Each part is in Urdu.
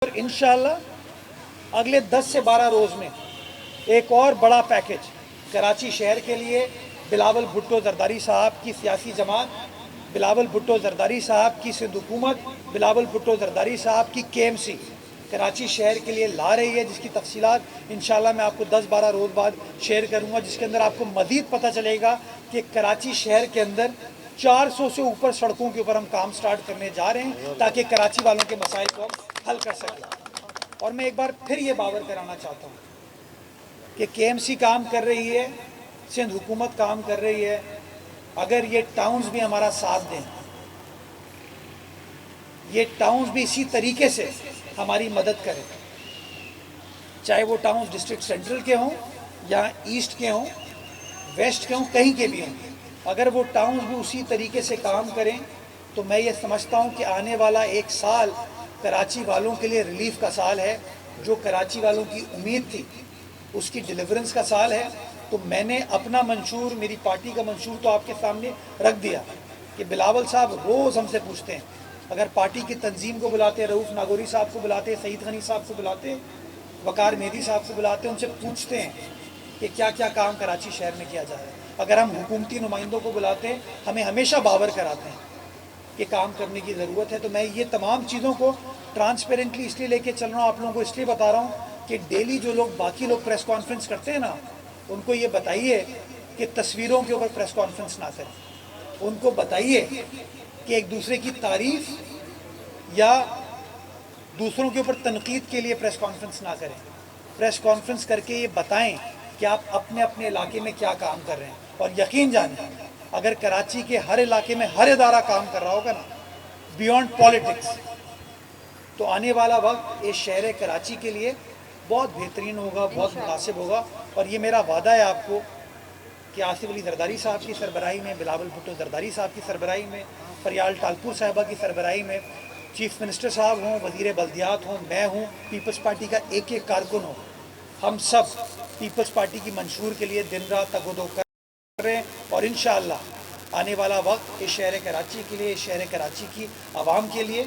اور انشاءاللہ اگلے 10 سے 12 روز میں ایک اور بڑا پیکج کراچی شہر کے لیے بلاول بھٹو زرداری صاحب کی سیاسی جماعت، بلاول بھٹو زرداری صاحب کی سندھ حکومت، بلاول بھٹو زرداری صاحب کی KMC کراچی شہر کے لیے لا رہی ہے، جس کی تفصیلات انشاءاللہ میں آپ کو 10-12 روز بعد شیئر کروں گا، جس کے اندر آپ کو مزید پتہ چلے گا کہ کراچی شہر کے اندر 400 سے اوپر سڑکوں کے اوپر ہم کام سٹارٹ کرنے جا رہے ہیں تاکہ کراچی والوں کے مسائل کو ہم حل کر سکیں۔ اور میں ایک بار پھر یہ باور کرانا چاہتا ہوں کہ KMC کام کر رہی ہے، سندھ حکومت کام کر رہی ہے، اگر یہ ٹاؤنز بھی ہمارا ساتھ دیں، یہ ٹاؤنز بھی اسی طریقے سے ہماری مدد کریں، چاہے وہ ٹاؤنز ڈسٹرکٹ سینٹرل کے ہوں یا ایسٹ کے ہوں، ویسٹ کے ہوں، کہیں کے بھی ہوں، اگر وہ ٹاؤنز بھی اسی طریقے سے کام کریں تو میں یہ سمجھتا ہوں کہ آنے والا ایک سال کراچی والوں کے لیے ریلیف کا سال ہے، جو کراچی والوں کی امید تھی اس کی ڈیلیورنس کا سال ہے۔ تو میں نے اپنا منشور، میری پارٹی کا منشور تو آپ کے سامنے رکھ دیا کہ بلاول صاحب روز ہم سے پوچھتے ہیں، اگر پارٹی کی تنظیم کو بلاتے، رؤوف ناگوری صاحب کو بلاتے، سعید غنی صاحب کو بلاتے، وقار مہدی صاحب کو بلاتے، ان سے پوچھتے ہیں کہ کیا کیا کام کراچی شہر میں کیا جا رہا ہے۔ اگر ہم حکومتی نمائندوں کو بلاتے ہیں، ہمیں ہمیشہ باور کراتے ہیں کہ کام کرنے کی ضرورت ہے۔ تو میں یہ تمام چیزوں کو ٹرانسپیرنٹلی اس لیے لے کے چل رہا ہوں، آپ لوگوں کو اس لیے بتا رہا ہوں کہ ڈیلی جو لوگ باقی لوگ پریس کانفرنس کرتے ہیں نا، ان کو یہ بتائیے کہ تصویروں کے اوپر پریس کانفرنس نہ کریں، ان کو بتائیے کہ ایک دوسرے کی تعریف یا دوسروں کے اوپر تنقید کے لیے پریس کانفرنس نہ کریں، پریس کانفرنس کر کے یہ بتائیں کہ آپ اپنے اپنے علاقے میں کیا کام کر رہے ہیں۔ اور یقین جانیں، اگر کراچی کے ہر علاقے میں ہر ادارہ کام کر رہا ہوگا نا بیونڈ پالیٹکس، تو آنے والا وقت اس شہر کراچی کے لیے بہت بہترین ہوگا، بہت مناسب ہوگا۔ اور یہ میرا وعدہ ہے آپ کو کہ آصف علی زرداری صاحب کی سربراہی میں، بلاول بھٹو زرداری صاحب کی سربراہی میں، فریال ٹالپور صاحبہ کی سربراہی میں، چیف منسٹر صاحب ہوں، وزیر بلدیات ہوں، میں ہوں، پیپلز پارٹی کا ایک ایک کارکن ہوں، ہم سب پیپلز پارٹی کی منشور کے لیے دن رات تگ و دو کر رہے ہیں۔ اور انشاءاللہ آنے والا وقت اس شہر کراچی کے لیے، اس شہر کراچی کی عوام کے لیے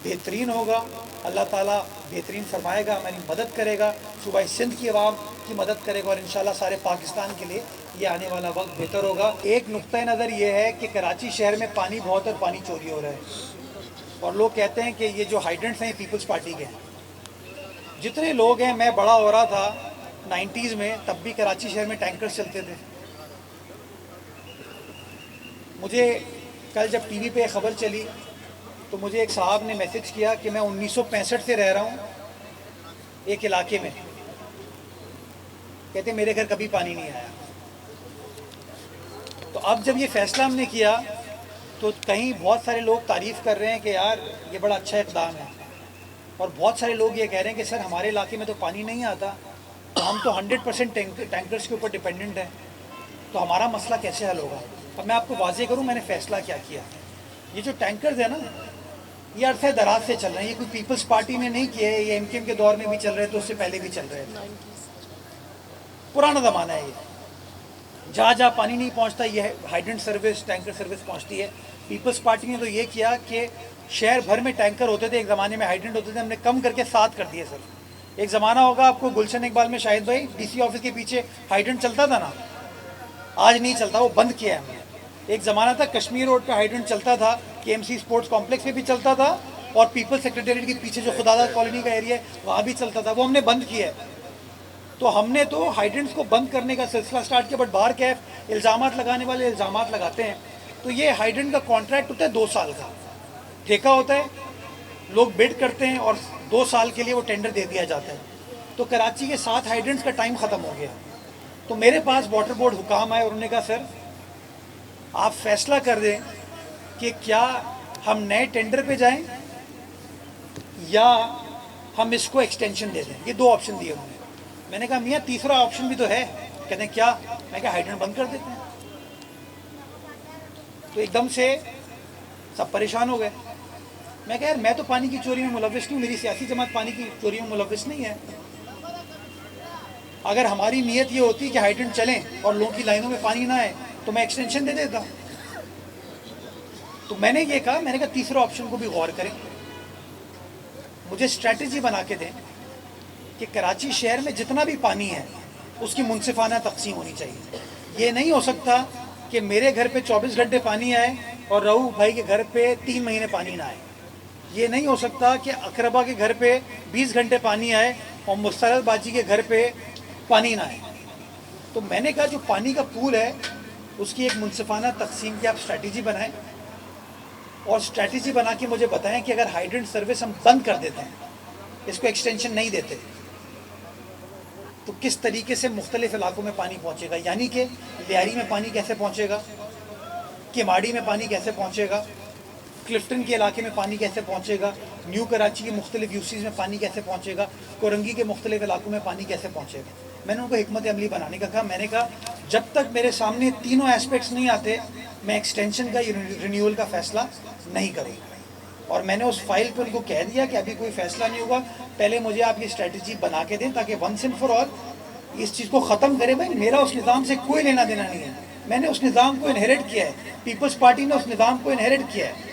بہترین ہوگا۔ اللہ تعالیٰ بہترین فرمائے گا، ہماری مدد کرے گا، صوبہ سندھ کی عوام کی مدد کرے گا، اور انشاءاللہ سارے پاکستان کے لیے یہ آنے والا وقت بہتر ہوگا۔ ایک نقطہ نظر یہ ہے کہ کراچی شہر میں پانی بہت اور پانی چوری ہو رہا ہے، اور لوگ کہتے ہیں کہ یہ جو ہائیڈرنٹس ہیں پیپلز پارٹی کے ہیں۔ جتنے لوگ ہیں، میں بڑا ہو رہا تھا 90s میں، تب بھی کراچی شہر میں ٹینکرز چلتے تھے۔ مجھے کل جب ٹی وی پہ خبر چلی تو مجھے ایک صاحب نے میسج کیا کہ میں 1965 سے رہ رہا ہوں ایک علاقے میں، کہتے میرے گھر کبھی پانی نہیں آیا۔ تو اب جب یہ فیصلہ ہم نے کیا تو کہیں بہت سارے لوگ تعریف کر رہے ہیں کہ یار یہ بڑا اچھا اقدام ہے، اور بہت سارے لوگ یہ کہہ رہے ہیں کہ سر ہمارے علاقے میں تو پانی نہیں آتا، تو ہم تو 100% ٹینکرز کے اوپر ڈیپینڈنٹ ہیں، تو ہمارا مسئلہ کیسے حل ہوگا؟ اب میں آپ کو واضح کروں میں نے فیصلہ کیا کیا۔ یہ جو ٹینکرز ہیں نا، یہ عرصہ دراز سے چل رہے ہیں، یہ کوئی پیپلز پارٹی نے نہیں کیے، یہ MKM کے دور میں بھی چل رہے تھے، اس سے پہلے بھی چل رہے تھے، پرانا زمانہ ہے یہ۔ جہاں جہاں پانی نہیں پہنچتا یہ ہائیڈرنٹ سروس، ٹینکر سروس پہنچتی ہے۔ پیپلز پارٹی نے تو یہ کیا کہ شہر بھر میں ٹینکر ہوتے تھے، ایک زمانے میں ہائیڈرنٹ ہوتے تھے، ہم نے کم کر کے 7 کر دیے سر۔ ایک زمانہ ہوگا آپ کو گلشن اقبال میں، شاہد بھائی، DC آفس کے پیچھے ہائیڈرنٹ چلتا تھا نا، آج نہیں چلتا، وہ بند کیا ہے ہم نے۔ ایک زمانہ تھا کشمیر روڈ پہ ہائیڈرنٹ چلتا تھا، KMC اسپورٹس کمپلیکس میں بھی چلتا تھا، اور پیپل سیکریٹریٹ کے پیچھے جو خداداد کالونی کا ایریا ہے وہاں بھی چلتا تھا، وہ ہم نے بند کیا ہے۔ تو ہم نے تو ہائیڈرنٹس کو بند کرنے کا سلسلہ سٹارٹ کیا، بٹ باہر کیف الزامات لگانے والے الزامات لگاتے ہیں۔ تو یہ ہائیڈرنٹ کا کانٹریکٹ ہوتا ہے 2 سال کا، ٹھیکہ ہوتا ہے، لوگ بڈ کرتے ہیں اور 2 سال کے لیے وہ ٹینڈر دے دیا جاتا ہے۔ تو کراچی کے 7 ہائیڈرنٹس کا ٹائم ختم ہو گیا، تو میرے پاس واٹر بورڈ حکام آئے اور انہوں نے کہا سر آپ فیصلہ کر دیں کہ کیا ہم نئے ٹینڈر پہ جائیں یا ہم اس کو ایکسٹینشن دے دیں۔ یہ 2 آپشن دیے انہوں نے۔ میں نے کہا میاں تیسرا آپشن بھی تو ہے، کہتے ہیں کیا؟ میں کہا ہائیڈرنٹ بند کر دیتے ہیں۔ تو ایک دم سے سب پریشان ہو گئے۔ میں کہا یار میں تو پانی کی چوری میں ملوث نہیں ہوں، میری سیاسی جماعت پانی کی چوری میں ملوث نہیں ہے۔ اگر ہماری نیت یہ ہوتی کہ ہائیڈرنٹ چلیں اور لوگوں کی لائنوں میں پانی نہ آئے تو میں ایکسٹینشن دے دیتا۔ تو میں نے یہ کہا، میں نے کہا تیسرا آپشن کو بھی غور کریں۔ مجھے اسٹریٹجی بنا کے دیں کہ کراچی شہر میں جتنا بھی پانی ہے اس کی منصفانہ تقسیم ہونی چاہیے. یہ نہیں ہو سکتا کہ میرے گھر پہ 24 گھنٹے پانی آئے اور رؤوف بھائی کے گھر پہ 3 مہینے پانی نہ آئے. یہ نہیں ہو سکتا کہ اقربا کے گھر پہ 20 گھنٹے پانی آئے اور مسترد باجی کے گھر پہ پانی نہ آئے. تو میں نے کہا جو پانی کا پول ہے اس کی ایک منصفانہ تقسیم کی آپ اسٹریٹجی بنائیں, اور اسٹریٹجی بنا کے مجھے بتائیں کہ اگر ہائیڈرنٹ سروس ہم بند کر دیتے ہیں, اس کو ایکسٹینشن نہیں دیتے, تو کس طریقے سے مختلف علاقوں میں پانی پہنچے گا. یعنی کہ لیاری میں پانی کیسے پہنچے گا, کماڑی میں پانی کیسے پہنچے گا, کلفٹن کے علاقے میں پانی کیسے پہنچے گا, نیو کراچی کے مختلف یوسیز میں پانی کیسے پہنچے گا, کورنگی کے مختلف علاقوں میں پانی کیسے پہنچے گا. میں نے ان کو حکمت عملی بنانے کا کہا. میں نے کہا جب تک میرے سامنے تینوں ایسپیکٹس نہیں آتے میں ایکسٹینشن کا رینیول کا فیصلہ نہیں کروں. اور میں نے اس فائل پہ ان کو کہہ دیا کہ ابھی کوئی فیصلہ نہیں ہوگا, پہلے مجھے آپ یہ اسٹریٹجی بنا کے دیں تاکہ ونس اینڈ فار آل اس چیز کو ختم کرے. بھائی میرا اس نظام سے کوئی لینا دینا نہیں ہے, میں نے اس نظام کو انہیریٹ کیا ہے, پیپلز پارٹی نے اس نظام کو انہیریٹ کیا ہے,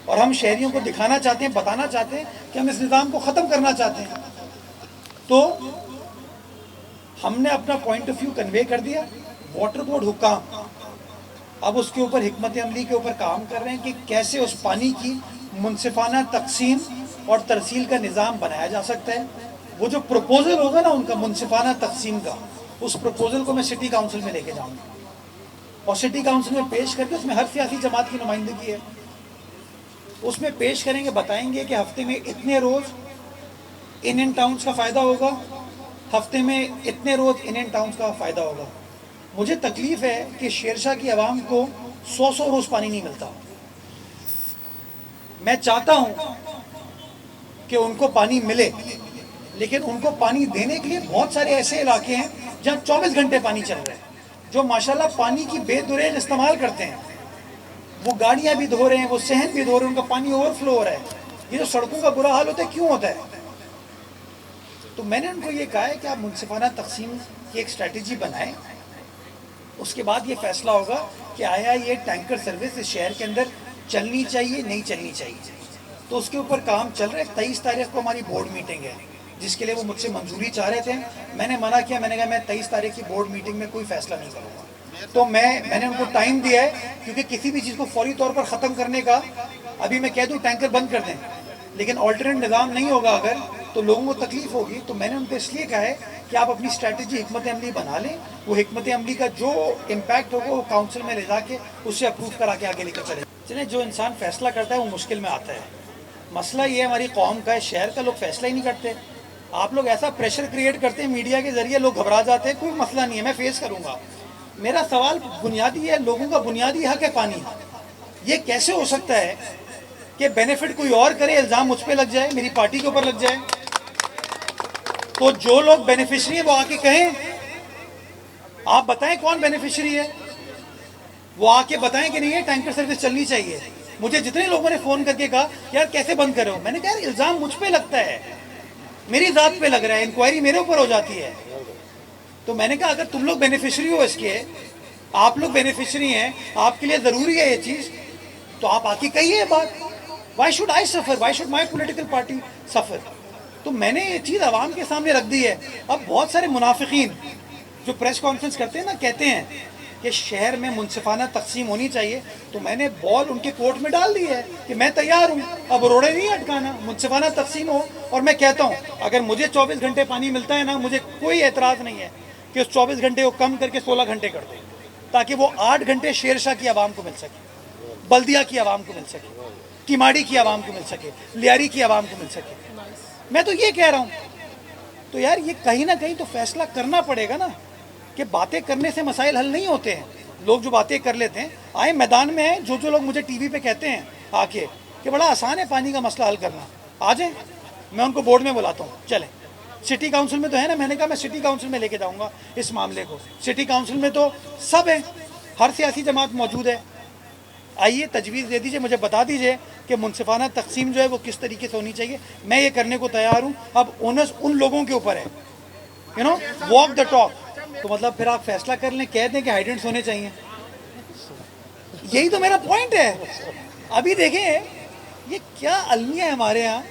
اور ہم شہریوں کو دکھانا چاہتے ہیں, بتانا چاہتے ہیں کہ ہم اس نظام کو ختم کرنا چاہتے ہیں. تو ہم نے اپنا پوائنٹ آف ویو کنوے کر دیا. واٹر بورڈ حکام اب اس کے اوپر حکمت عملی کے اوپر کام کر رہے ہیں کہ کیسے اس پانی کی منصفانہ تقسیم اور ترسیل کا نظام بنایا جا سکتا ہے. وہ جو پروپوزل ہوگا نا ان کا منصفانہ تقسیم کا, اس پروپوزل کو میں سٹی کاؤنسل میں لے کے جاؤں گا اور سٹی کاؤنسل میں پیش کر کے, اس میں ہر سیاسی جماعت کی نمائندگی ہے, اس میں پیش کریں گے, بتائیں گے کہ ہفتے میں اتنے روز ان ٹاؤنز کا فائدہ ہوگا, ہفتے میں اتنے روز ان ٹاؤنز کا فائدہ ہوگا. مجھے تکلیف ہے کہ شیرشاہ کی عوام کو 100 روز پانی نہیں ملتا. میں چاہتا ہوں کہ ان کو پانی ملے, لیکن ان کو پانی دینے کے لیے بہت سارے ایسے علاقے ہیں جہاں 24 گھنٹے پانی چل رہا ہے, جو ماشاءاللہ پانی کی بے دریغ استعمال کرتے ہیں. وہ گاڑیاں بھی دھو رہے ہیں, وہ صحن بھی دھو رہے ہیں, ان کا پانی اوور فلو ہو رہا ہے. یہ جو سڑکوں کا برا حال ہوتا ہے کیوں ہوتا ہے؟ تو میں نے ان کو یہ کہا ہے کہ آپ منصفانہ تقسیم کی ایک اسٹریٹجی بنائیں, اس کے بعد یہ فیصلہ ہوگا کہ آیا یہ ٹینکر سروس اس شہر کے اندر چلنی چاہیے نہیں چلنی چاہیے. تو اس کے اوپر کام چل رہا ہے. 23 تاریخ کو ہماری بورڈ میٹنگ ہے جس کے لیے وہ مجھ سے منظوری چاہ رہے تھے. میں نے منع کیا, میں نے کہا میں 23 تاریخ کی بورڈ میٹنگ میں کوئی فیصلہ نہیں کروں گا. تو میں نے ان کو ٹائم دیا ہے, کیونکہ کسی بھی چیز کو فوری طور پر ختم کرنے کا, ابھی میں کہہ دوں ٹینکر بند کر دیں لیکن آلٹرنیٹ نظام نہیں ہوگا اگر, تو لوگوں کو تکلیف ہوگی. تو میں نے ان کو اس لیے کہا ہے کہ آپ اپنی اسٹریٹجی حکمت عملی بنا لیں, وہ حکمت عملی کا جو امپیکٹ ہوگا وہ کاؤنسل میں لے جا کے اس سے اپروو کرا کے آگے لے کر چلیں. جو انسان فیصلہ کرتا ہے وہ مشکل میں آتا ہے. مسئلہ یہ ہماری قوم کا ہے, شہر کا لوگ فیصلہ ہی نہیں کرتے. آپ لوگ ایسا پریشر کریٹ کرتے ہیں میڈیا کے ذریعے, لوگ گھبرا جاتے ہیں. کوئی مسئلہ نہیں ہے, میں فیس کروں گا. میرا سوال بنیادی ہے, لوگوں کا بنیادی حق ہے پانی. یہ کیسے ہو سکتا ہے کہ بینیفٹ کوئی اور کرے, الزام مجھ پہ لگ جائے, میری پارٹی کے اوپر لگ جائے؟ تو جو لوگ بینیفیشری ہیں وہ آ کے کہیں, آپ بتائیں کون بینیفیشری ہے, وہ آ کے بتائیں کہ نہیں یہ ٹینکر سروس چلنی چاہیے. مجھے جتنے لوگوں نے فون کر کے کہا یار کیسے بند کرو, میں نے کہا یار الزام مجھ پہ لگتا ہے, میری ذات پہ لگ رہا ہے, انکوائری میرے اوپر ہو جاتی ہے. تو میں نے کہا اگر تم لوگ بینیفیشری ہو اس کے, آپ لوگ بینیفیشری ہیں, آپ کے لیے ضروری ہے یہ چیز, تو آپ آ کے کہیے یہ بات. وائی شوڈ آئی سفر, why should my political party سفر؟ تو میں نے یہ چیز عوام کے سامنے رکھ دی ہے. اب بہت سارے منافقین جو پریس کانفرنس کرتے ہیں نا, کہتے ہیں کہ شہر میں منصفانہ تقسیم ہونی چاہیے, تو میں نے بال ان کے کورٹ میں ڈال دی ہے کہ میں تیار ہوں, اب روڑے نہیں اٹکانا, منصفانہ تقسیم ہو. اور میں کہتا ہوں اگر مجھے 24 گھنٹے پانی ملتا ہے نا, مجھے کوئی اعتراض نہیں ہے کہ اس 24 گھنٹے کو کم کر کے 16 گھنٹے کر دیں, تاکہ وہ 8 گھنٹے شیرشاہ کی عوام کو مل سکے, بلدیہ کی عوام کو مل سکے, کیماڑی کی عوام کو مل سکے, لیاری کی عوام کو مل سکے. میں تو یہ کہہ رہا ہوں. تو یار یہ کہیں نہ کہیں تو فیصلہ کرنا پڑے گا نا, کہ باتیں کرنے سے مسائل حل نہیں ہوتے ہیں. لوگ جو باتیں کر لیتے ہیں, آئے میدان میں ہیں. جو لوگ مجھے ٹی وی پہ کہتے ہیں آ کے کہ بڑا آسان ہے پانی کا مسئلہ حل کرنا, آ جائیں, میں ان کو بورڈ میں بلاتا ہوں, چلیں. سٹی کاؤنسل میں تو ہے نا, میں نے کہا میں سٹی کاؤنسل میں لے کے جاؤں گا اس معاملے کو. سٹی کاؤنسل میں تو سب ہیں, ہر سیاسی جماعت موجود ہے. آئیے تجویز دے دیجئے, مجھے بتا دیجئے کہ منصفانہ تقسیم جو ہے وہ کس طریقے سے ہونی چاہیے. میں یہ کرنے کو تیار ہوں. اب اونس ان لوگوں کے اوپر ہے, واک دا ٹاک. تو مطلب پھر آپ فیصلہ کر لیں, کہہ دیں کہ ہائیڈرنٹس ہونے چاہیے. یہی تو میرا پوائنٹ ہے. ابھی دیکھیں یہ کیا المیہ ہے ہمارے ہاں.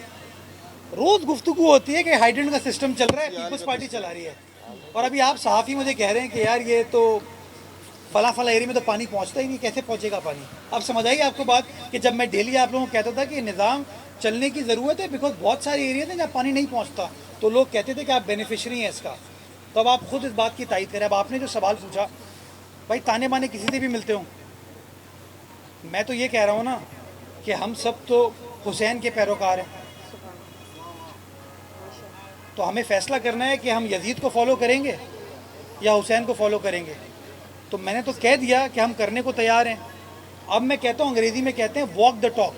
روز گفتگو ہوتی ہے کہ ہائیڈرنٹ کا سسٹم چل رہا ہے, پیپلز پارٹی چلا رہی ہے, اور ابھی آپ صحافی مجھے کہہ رہے ہیں کہ یار یہ تو فلاں ایریا میں تو پانی پہنچتا ہی نہیں, کیسے پہنچے گا پانی؟ اب سمجھ آئی آپ کو بات کہ جب میں ڈیلی آپ لوگوں کو کہتا تھا کہ نظام چلنے کی ضرورت ہے بیکاز بہت سارے ایریاز ہیں جہاں پانی نہیں پہنچتا, تو لوگ کہتے تھے کہ آپ بینیفیشری ہیں اس کا. تو اب آپ خود اس بات کی تائید کریں. اب آپ نے جو سوال پوچھا, بھائی تانے بانے کسی سے بھی ملتے ہوں, میں تو یہ کہہ رہا ہوں نا کہ ہم سب تو حسین کے پیروکار ہیں, تو ہمیں فیصلہ کرنا ہے کہ ہم یزید کو فالو کریں گے یا حسین کو فالو کریں گے. تو میں نے تو کہہ دیا کہ ہم کرنے کو تیار ہیں. اب میں کہتا ہوں, انگریزی میں کہتے ہیں واک دا ٹاک,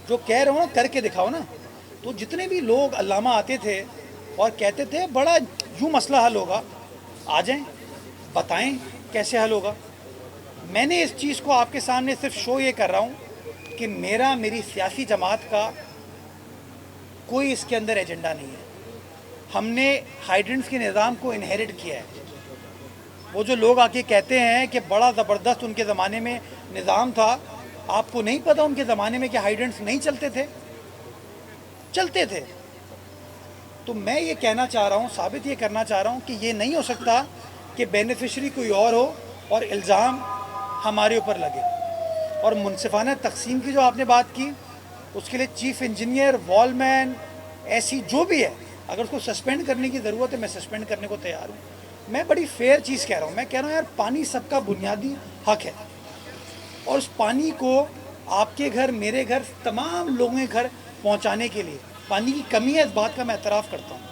جو کہہ رہا ہوں نا کر کے دکھاؤ نا. تو جتنے بھی لوگ علامہ آتے تھے اور کہتے تھے بڑا یوں مسئلہ حل ہوگا, آ جائیں بتائیں کیسے حل ہوگا. میں نے اس چیز کو آپ کے سامنے صرف شو یہ کر رہا ہوں کہ میری سیاسی جماعت کا کوئی اس کے اندر ایجنڈا نہیں ہے. ہم نے ہائیڈرنٹس کے نظام کو انہیریٹ کیا ہے. وہ جو لوگ آ کے کہتے ہیں کہ بڑا زبردست ان کے زمانے میں نظام تھا, آپ کو نہیں پتہ ان کے زمانے میں کہ ہائیڈرنٹس نہیں چلتے تھے؟ چلتے تھے. تو میں یہ کہنا چاہ رہا ہوں, ثابت یہ کرنا چاہ رہا ہوں کہ یہ نہیں ہو سکتا کہ بینیفیشری کوئی اور ہو اور الزام ہمارے اوپر لگے. اور منصفانہ تقسیم کی جو آپ نے بات کی, اس کے لیے چیف انجینئر, وال مین, ایسی جو بھی ہے, اگر اس کو سسپینڈ کرنے کی ضرورت ہے میں سسپینڈ کرنے کو تیار ہوں. میں بڑی فیئر چیز کہہ رہا ہوں. میں کہہ رہا ہوں یار پانی سب کا بنیادی حق ہے, اور اس پانی کو آپ کے گھر, میرے گھر, تمام لوگوں کے گھر پہنچانے کے لیے پانی کی کمی ہے, اس بات کا میں اعتراف کرتا ہوں.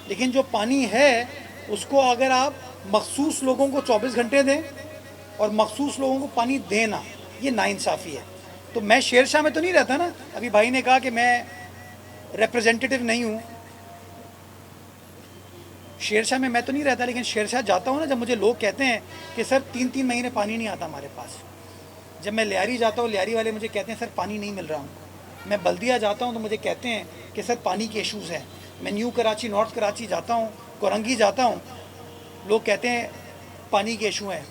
لیکن جو پانی ہے اس کو اگر آپ مخصوص لوگوں کو 24 گھنٹے دیں اور مخصوص لوگوں کو پانی دینا, یہ ناانصافی ہے. تو میں شیر شاہ میں تو نہیں رہتا نا. ابھی بھائی نے کہا کہ میں ریپریزنٹیٹیو نہیں ہوں, شیر شاہ میں تو نہیں رہتا, لیکن شیر شاہ جاتا ہوں نا جب مجھے لوگ کہتے ہیں کہ سر 3 مہینے پانی نہیں آتا ہمارے پاس. جب میں لیاری جاتا ہوں, لیاری والے مجھے کہتے ہیں سر پانی نہیں مل رہا ہوں. میں بلدیہ جاتا ہوں تو مجھے کہتے ہیں کہ سر پانی کے ایشوز ہیں. میں نیو کراچی, نارتھ کراچی جاتا ہوں, کورنگی جاتا ہوں, لوگ کہتے ہیں پانی کے ایشو ہیں.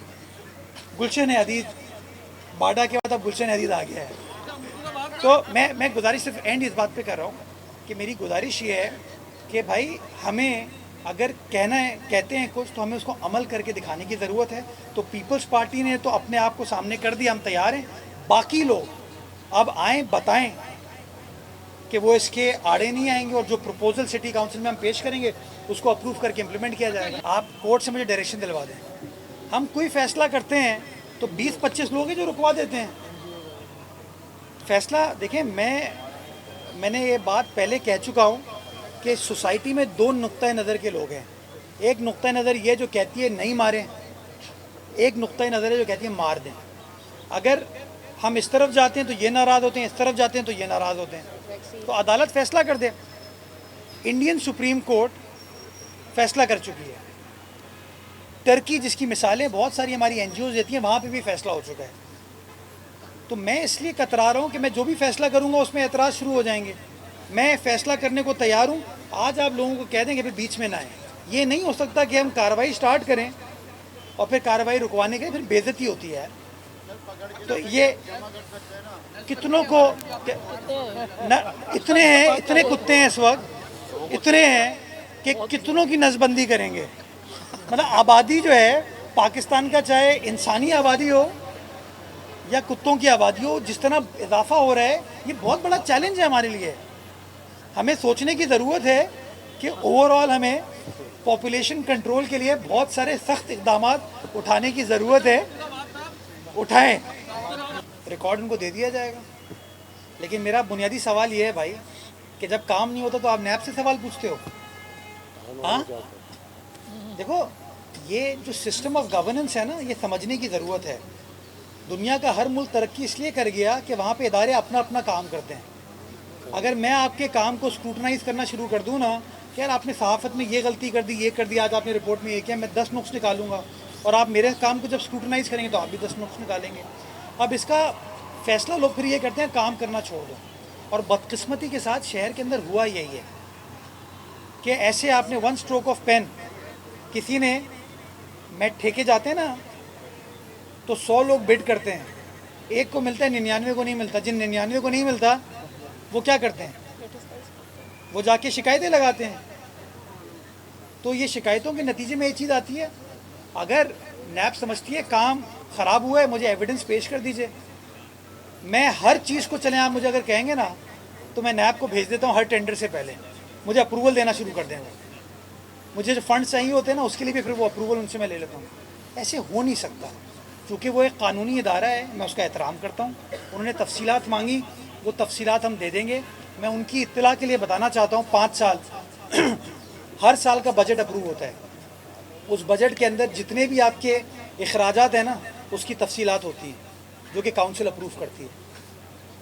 گلشن حدید, باڈا کے بعد اب گلشن حدید آ گیا ہے. تو میں گزارش صرف اینڈ اس بات پہ کر رہا ہوں کہ میری گزارش یہ ہے کہ بھائی ہمیں اگر کہتے ہیں کچھ تو ہمیں اس کو عمل کر کے دکھانے کی ضرورت ہے. تو پیپلز پارٹی نے تو اپنے آپ کو سامنے کر دیا, ہم تیار ہیں. باقی لوگ اب آئیں, بتائیں کہ وہ اس کے آڑے نہیں آئیں گے, اور جو پروپوزل سٹی کاؤنسل میں ہم پیش کریں گے اس کو اپروو کر کے امپلیمنٹ کیا جائے گا. آپ کورٹ سے مجھے ڈائریکشن دلوا دیں. ہم کوئی فیصلہ کرتے ہیں تو 20-25 لوگ ہیں جو رکوا دیتے ہیں فیصلہ. دیکھیں میں نے یہ بات پہلے کہہ چکا ہوں کہ سوسائٹی میں 2 نقطۂ نظر کے لوگ ہیں. ایک نقطۂ نظر یہ جو کہتی ہے نہیں ماریں, ایک نقطۂ نظر ہے جو کہتی ہے مار دیں. اگر ہم اس طرف جاتے ہیں تو یہ ناراض ہوتے ہیں, اس طرف جاتے ہیں تو یہ ناراض ہوتے ہیں. تو عدالت فیصلہ کر دے. انڈین سپریم کورٹ فیصلہ کر چکی ہے. ٹرکی جس کی مثالیں بہت ساری ہماری این جی اوز دیتی ہیں, وہاں پہ بھی فیصلہ ہو چکا ہے. تو میں اس لیے کترا رہا ہوں کہ میں جو بھی فیصلہ کروں گا اس میں اعتراض شروع ہو جائیں گے. میں فیصلہ کرنے کو تیار ہوں. آج آپ لوگوں کو کہہ دیں کہ پھر بیچ میں نہ آئیں. یہ نہیں ہو سکتا کہ ہم کارروائی سٹارٹ کریں اور پھر کارروائی رکوانے کے پھر بے عزتی ہوتی ہے. تو یہ کتنوں کو اتنے کتے ہیں اس وقت, اتنے ہیں کہ کتنوں کی نسبندی کریں گے. مطلب آبادی جو ہے پاکستان کا, چاہے انسانی آبادی ہو یا کتوں کی آبادی ہو, جس طرح اضافہ ہو رہا ہے, یہ بہت بڑا چیلنج ہے ہمارے لیے. ہمیں سوچنے کی ضرورت ہے کہ اوور آل ہمیں پاپولیشن کنٹرول کے لیے بہت سارے سخت اقدامات اٹھانے کی ضرورت ہے. اٹھائیں, ریکارڈ ان کو دے دیا جائے گا. لیکن میرا بنیادی سوال یہ ہے بھائی کہ جب کام نہیں ہوتا تو آپ نیب سے سوال پوچھتے ہو. ہاں دیکھو, یہ جو سسٹم آف گورننس ہے نا, یہ سمجھنے کی ضرورت ہے. دنیا کا ہر ملک ترقی اس لیے کر گیا کہ وہاں پہ ادارے اپنا اپنا کام کرتے ہیں. اگر میں آپ کے کام کو اسکروٹنائز کرنا شروع کر دوں نا کہ یار آپ نے صحافت میں یہ غلطی کر دی, یہ کر دی, آج آپ نے رپورٹ میں یہ کیا, میں 10 نقص نکالوں گا, اور آپ میرے کام کو جب اسکروٹنائز کریں گے تو آپ بھی 10 نقص نکالیں گے. اب اس کا فیصلہ لوگ پھر یہ کرتے ہیں کام کرنا چھوڑ دو. اور بدقسمتی کے ساتھ شہر کے اندر ہوا یہی ہے کہ ایسے آپ نے 1 اسٹروک آف پین, کسی نے, میں ٹھیکے جاتے ہیں نا تو 100 لوگ بڈ کرتے ہیں, ایک کو ملتا ہے, 99 کو نہیں ملتا. جن 99 کو نہیں ملتا وہ کیا کرتے ہیں, وہ جا کے شکایتیں لگاتے ہیں. تو یہ شکایتوں کے نتیجے میں یہ چیز آتی ہے. اگر نیب سمجھتی ہے کام خراب ہوا ہے مجھے ایویڈنس پیش کر دیجئے. میں ہر چیز کو چلیں آپ مجھے اگر کہیں گے نا تو میں نیب کو بھیج دیتا ہوں ہر ٹینڈر سے پہلے, مجھے اپروول دینا شروع کر دیں گے. مجھے جو فنڈ چاہیے ہوتے ہیں نا اس کے لیے بھی پھر وہ اپروول ان سے میں لے لیتا ہوں. ایسے ہو نہیں سکتا کیونکہ وہ ایک قانونی ادارہ ہے, میں اس کا احترام کرتا ہوں. انہوں نے تفصیلات مانگی, وہ تفصیلات ہم دے دیں گے. میں ان کی اطلاع کے لیے بتانا چاہتا ہوں 5 سال ہر سال کا بجٹ اپروو ہوتا ہے. اس بجٹ کے اندر جتنے بھی آپ کے اخراجات ہیں نا اس کی تفصیلات ہوتی ہیں جو کہ کاؤنسل اپروو کرتی ہے.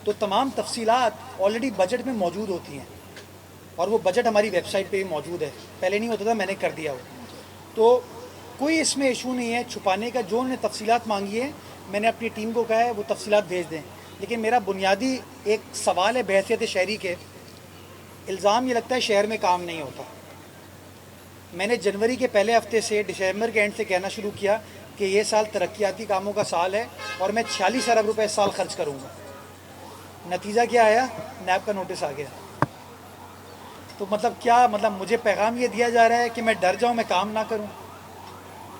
تو تمام تفصیلات آلریڈی بجٹ میں موجود ہوتی ہیں اور وہ بجٹ ہماری ویب سائٹ پہ بھی موجود ہے. پہلے نہیں ہوتا تھا, میں نے کر دیا وہ. تو کوئی اس میں ایشو نہیں ہے چھپانے کا. جو انہوں نے تفصیلات مانگی ہے میں نے اپنی ٹیم کو کہا ہے وہ تفصیلات بھیج دیں. لیکن میرا بنیادی ایک سوال ہے بحیثیت شہری کے, الزام یہ لگتا ہے شہر میں کام نہیں ہوتا. میں نے جنوری کے پہلے ہفتے سے دسمبر کے اینڈ سے کہنا شروع کیا کہ یہ سال ترقیاتی کاموں کا سال ہے اور میں 46 ارب روپے اس سال خرچ کروں گا. نتیجہ کیا آیا؟ نیب کا نوٹس آ گیا. تو مطلب کیا مطلب مجھے پیغام یہ دیا جا رہا ہے کہ میں ڈر جاؤں, میں کام نہ کروں؟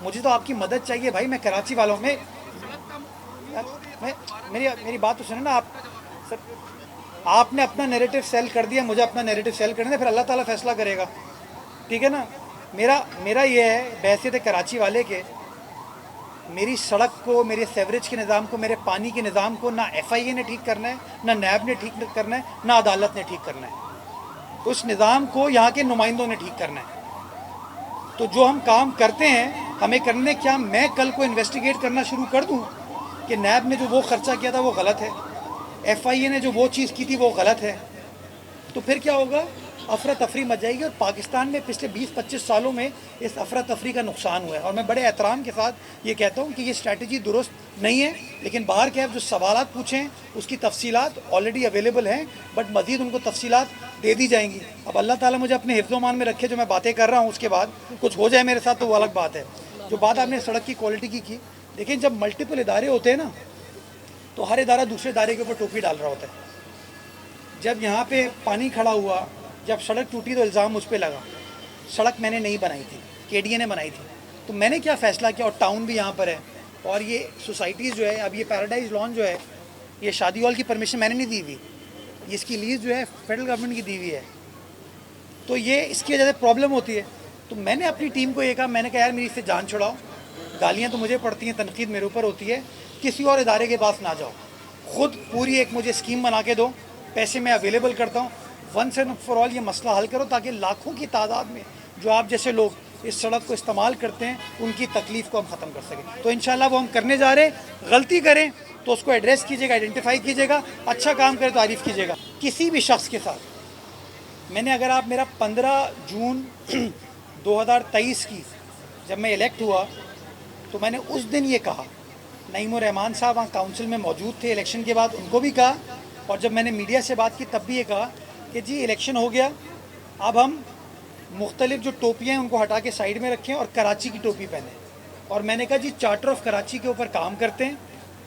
مجھے تو آپ کی مدد چاہیے بھائی. میں کراچی والوں میں میری بات تو سنیں نا آپ. سر آپ نے اپنا نیریٹو سیل کر دیا, مجھے اپنا نیریٹو سیل کرنے دیں, پھر اللہ تعالیٰ فیصلہ کرے گا. ٹھیک ہے نا. میرا یہ ہے بحیثیت کراچی والے کے, میری سڑک کو, میرے سیوریج کے نظام کو, میرے پانی کے نظام کو نہ ایف آئی اے نے ٹھیک کرنا ہے, نہ نیب نے ٹھیک کرنا ہے, نہ عدالت نے ٹھیک کرنا ہے. اس نظام کو یہاں کے نمائندوں نے ٹھیک کرنا ہے. تو جو ہم کام کرتے ہیں ہمیں کرنے, کیا میں کل کو انویسٹیگیٹ کرنا شروع کر دوں کہ نیب نے جو وہ خرچہ کیا تھا وہ غلط ہے, ایف آئی اے نے جو وہ چیز کی تھی وہ غلط ہے, تو پھر کیا ہوگا؟ افراتفری مچ جائے گی. اور پاکستان میں پچھلے 20-25 سالوں میں اس افراتفری کا نقصان ہوا ہے. اور میں بڑے احترام کے ساتھ یہ کہتا ہوں کہ یہ اسٹریٹجی درست نہیں ہے. لیکن باہر کے جو سوالات پوچھیں اس کی تفصیلات آلریڈی اویلیبل ہیں, بٹ مزید ان کو تفصیلات دے دی جائیں گی. اب اللہ تعالیٰ مجھے اپنے حفظ و امان میں رکھے, جو میں باتیں کر رہا ہوں اس کے بعد کچھ ہو جائے میرے ساتھ تو وہ الگ بات ہے. جو بات آپ نے سڑک کی کوالٹی کی لیکن جب ملٹیپل ادارے ہوتے ہیں نا تو ہر ادارہ دوسرے ادارے کے اوپر ٹوپی ڈال رہا ہوتا ہے. جب یہاں پہ پانی کھڑا ہوا, جب سڑک ٹوٹی تو الزام مجھ پہ لگا. سڑک میں نے نہیں بنائی تھی, کے ڈی اے نے بنائی تھی. تو میں نے کیا فیصلہ کیا, اور ٹاؤن بھی یہاں پر ہے, اور یہ سوسائٹیز جو ہے, اب یہ پیراڈائز لان جو ہے, یہ شادی ہال کی پرمیشن میں نے نہیں دی ہوئی, اس کی لیز جو ہے فیڈرل گورنمنٹ کی دی ہوئی ہے. تو یہ اس کی وجہ سے پرابلم ہوتی ہے. تو میں نے اپنی ٹیم کو یہ کہا, میں نے کہا یار میری اس سے جان چھڑاؤ, گالیاں تو مجھے پڑتی ہیں, تنقید میرے اوپر ہوتی ہے, کسی اور ادارے کے پاس نہ جاؤ, خود پوری ایک مجھے اسکیم بنا کے دو, پیسے میں اویلیبل کرتا ہوں, ونس اینڈ فار آل یہ مسئلہ حل کرو تاکہ لاکھوں کی تعداد میں جو آپ جیسے لوگ اس سڑک کو استعمال کرتے ہیں ان کی تکلیف کو ہم ختم کر سکیں. تو انشاءاللہ وہ ہم کرنے جا رہے ہیں. غلطی کریں تو اس کو ایڈریس کیجیے گا, آئیڈینٹیفائی کیجیے گا, اچھا کام کرے تعریف کیجیے گا. کسی بھی شخص کے ساتھ میں نے, اگر آپ میرا 15 جون 2023 کی جب میں الیکٹ ہوا تو میں نے اس دن یہ کہا, نعیم الرحمان صاحب وہاں کاؤنسل میں موجود تھے الیکشن کے بعد, ان کو بھی کہا, اور جب میں نے میڈیا سے بات کی تب بھی یہ کہا کہ جی الیکشن ہو گیا, اب ہم مختلف جو ٹوپیاں ہیں ان کو ہٹا کے سائیڈ میں رکھیں اور کراچی کی ٹوپی پہنیں. اور میں نے کہا جی چارٹر آف کراچی کے اوپر کام کرتے ہیں,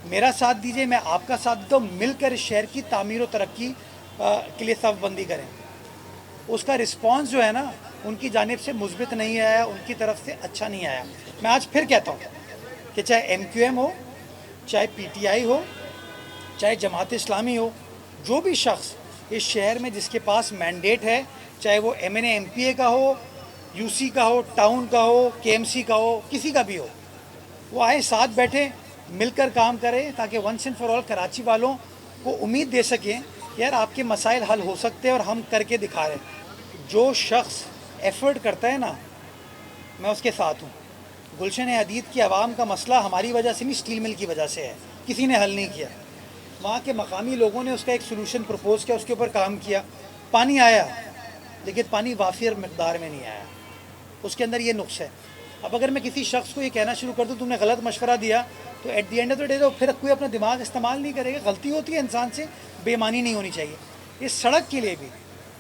میرا ساتھ دیجیے, میں آپ کا ساتھ دیتا ہوں, مل کر اس شہر کی تعمیر و ترقی کے لیے صف بندی کریں. اس کا رسپانس جو ہے نا ان کی جانب سے مثبت نہیں آیا, ان کی طرف سے اچھا نہیں آیا. میں آج پھر کہتا ہوں کہ چاہے ایم کیو ایم ہو, چاہے پی ٹی آئی ہو, چاہے جماعت اسلامی ہو, جو بھی شخص اس شہر میں جس کے پاس مینڈیٹ ہے, چاہے وہ M N A M P A کا ہو, یو سی کا ہو, ٹاؤن کا ہو, کے ایم سی کا ہو, کسی کا بھی ہو, وہ آئے ساتھ بیٹھیں, مل کر کام کریں تاکہ once and for all Karachi والوں کو امید دے سکیں یار آپ کے مسائل حل ہو سکتے ہیں اور ہم کر کے دکھا رہے ہیں. جو شخص ایفرٹ کرتا ہے نا میں اس کے ساتھ ہوں. گلشن حدید کی عوام کا مسئلہ ہماری وجہ سے نہیں, اسٹیل مل کی وجہ سے ہے, کسی نے حل نہیں کیا. وہاں کے مقامی لوگوں نے اس کا ایک سلوشن پرپوز کیا, اس کے اوپر کام کیا, پانی آیا لیکن پانی وافر مقدار میں نہیں آیا. اس کے اندر یہ نقص ہے. اب اگر میں کسی شخص کو یہ کہنا شروع کر دوں تم نے غلط مشورہ دیا, تو at the end of the day تو پھر کوئی اپنا دماغ استعمال نہیں کرے گا. غلطی ہوتی ہے انسان سے, بے ایمانی نہیں ہونی چاہیے. اس سڑک کے لیے بھی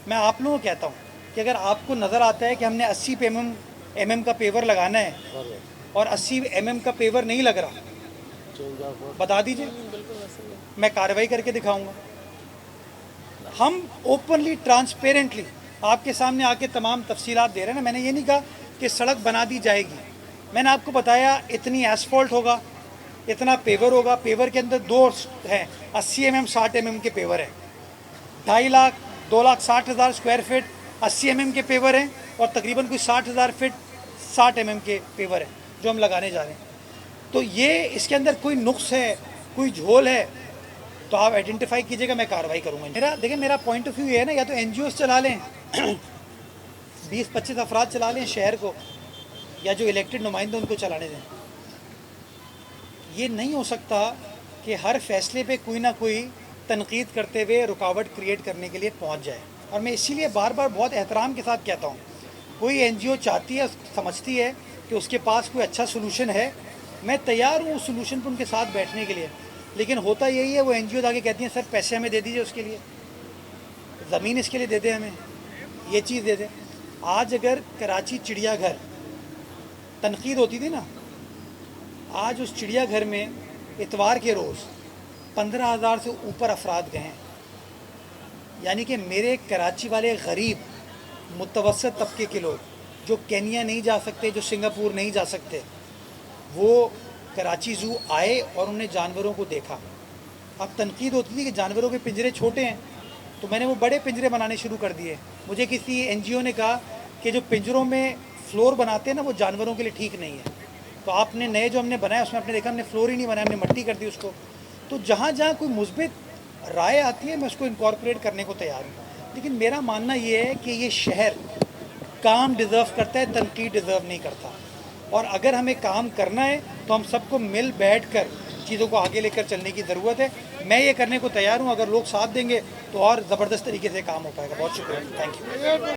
میں آپ لوگوں کو کہتا ہوں کہ اگر آپ کو نظر آتا ہے کہ ہم نے 80 ایم ایم کا پیور لگانا ہے اور 80 ایم ایم کا پیور نہیں لگ رہا, بتا دیجئے, میں کارروائی کر کے دکھاؤں گا. ہم اوپنلی ٹرانسپیرنٹلی آپ کے سامنے آ کے تمام تفصیلات دے رہے ہیں نا. میں نے یہ نہیں کہا کہ سڑک بنا دی جائے گی. میں نے آپ کو بتایا اتنی ایسفالٹ ہوگا, اتنا پیور ہوگا. پیور کے اندر دو ہیں, 80 mm 60 mm کے پیور ہیں. 2.5 لاکھ 2,60,000 اسکوائر فٹ 80 mm کے پیور ہیں, اور تقریباً کوئی 60,000 فٹ 60 mm کے پیور ہیں جو ہم لگانے جا رہے ہیں. تو یہ اس کے اندر کوئی نقص ہے, کوئی جھول ہے تو آپ آئیڈینٹیفائی کیجیے گا, میں کارروائی کروں گا. میرا پوائنٹ آف ویو یہ ہے نا, یا تو این جی اوز چلا لیں 20-25 افراد چلا لیں شہر کو, یا جو الیکٹڈ نمائندے ان کو چلانے دیں. یہ نہیں ہو سکتا کہ ہر فیصلے پہ کوئی نہ کوئی تنقید کرتے ہوئے رکاوٹ کریٹ کرنے کے لیے پہنچ جائے. اور میں اسی لیے بار بار بہت احترام کے ساتھ کہتا ہوں, کوئی این جی او چاہتی ہے, سمجھتی ہے کہ اس کے پاس کوئی اچھا سلوشن ہے, میں تیار ہوں اس سلوشن پہ ان کے ساتھ بیٹھنے کے لیے. لیکن ہوتا یہی ہے, وہ این جی او آگے کہتی ہیں سر پیسے ہمیں دے دیجیے, اس کے لیے زمین اس کے لیے دے دیں, ہمیں یہ چیز دے دیں. آج اگر کراچی چڑیا گھر تنقید ہوتی تھی نا, آج اس چڑیا گھر میں اتوار کے روز 15,000 سے اوپر افراد گئے ہیں. یعنی کہ میرے کراچی والے غریب متوسط طبقے کے لوگ جو کینیا نہیں جا سکتے, جو سنگاپور نہیں جا سکتے, وہ کراچی زو آئے اور انہوں نے جانوروں کو دیکھا. اب تنقید ہوتی تھی کہ جانوروں کے پنجرے چھوٹے ہیں, تو میں نے وہ بڑے پنجرے بنانے شروع کر دیے. مجھے کسی این جی او نے کہا کہ جو پنجروں میں فلور بناتے ہیں نا, وہ جانوروں کے لیے ٹھیک نہیں ہے. تو آپ نے نئے جو ہم نے بنایا اس میں آپ نے دیکھا ہم نے فلور ہی نہیں بنایا, ہم نے مٹی کر دی اس کو. تو جہاں جہاں کوئی مثبت رائے آتی ہے میں اس کو انکارپوریٹ کرنے کو تیار ہوں. لیکن میرا ماننا یہ ہے کہ یہ شہر کام ڈیزرو کرتا ہے, تنقید ڈیزرو نہیں کرتا. اور اگر ہمیں کام کرنا ہے تو ہم سب کو مل بیٹھ کر چیزوں کو آگے لے کر چلنے کی ضرورت ہے. میں یہ کرنے کو تیار ہوں, اگر لوگ ساتھ دیں گے تو اور زبردست طریقے سے کام ہو پائے گا. بہت شکریہ, تھینک یو.